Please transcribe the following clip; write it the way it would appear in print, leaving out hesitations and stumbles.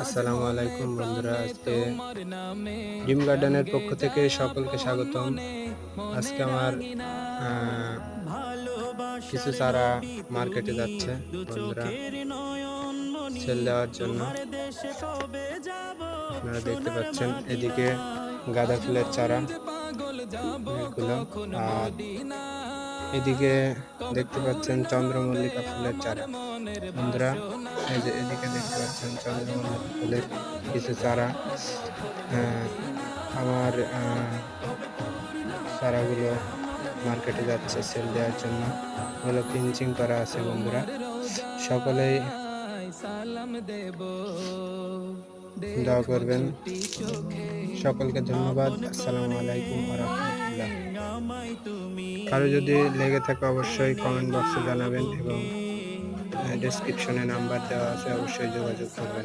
আসসালামু আলাইকুম বন্ধুরা, আজকে ড্রিম গার্ডেনের পক্ষ থেকে সকলকে স্বাগতম। আজকে আমার কিছু চারা মার্কেটে যাচ্ছে বন্ধুরা সেল দেওয়ার জন্য। আপনারা দেখতে পাচ্ছেন এদিকে গাঁদা ফুলের চারা এগুলো, আর এদিকে দেখতে পাচ্ছেন চন্দ্রমল্লিকা ফুলের চারা বন্ধুরা। এই যে এদিকে দেখতে পাচ্ছেন চন্দ্রমল্লিকা ফুলের কিছু চারা। আমার চারাগুলো মার্কেটে যাচ্ছে সেল দেওয়ার জন্য। ওগুলো পিঞ্চিং করা আছে বন্ধুরা, সকলেই দোয়া করবেন। সকলকে ধন্যবাদ। আসসালামু আলাইকুম ওয়া রাহমাতুল্লাহ। কারো যদি লেগে থাকে অবশ্যই কমেন্ট বক্সে জানাবেন এবং ডেসক্রিপশনে নাম্বার দেওয়া আছে, অবশ্যই যোগাযোগ করবেন।